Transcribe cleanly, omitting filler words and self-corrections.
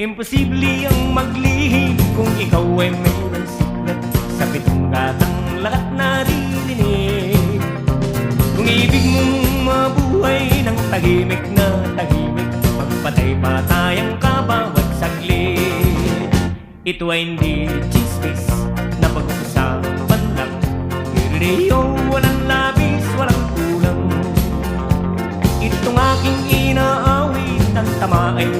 Imposible ang maglihim kung ikaw ay mayroong siglat sa pitong gatang lahat naririnig. Kung ibig mong mabuhay ng tahimik na tahimik, magpatay-patayang ka bawat saglit. Ito ay hindi chismis na pag-uusapan lang, Ireyo, walang labis, walang kulang. Itong aking inaawit, ang tama ay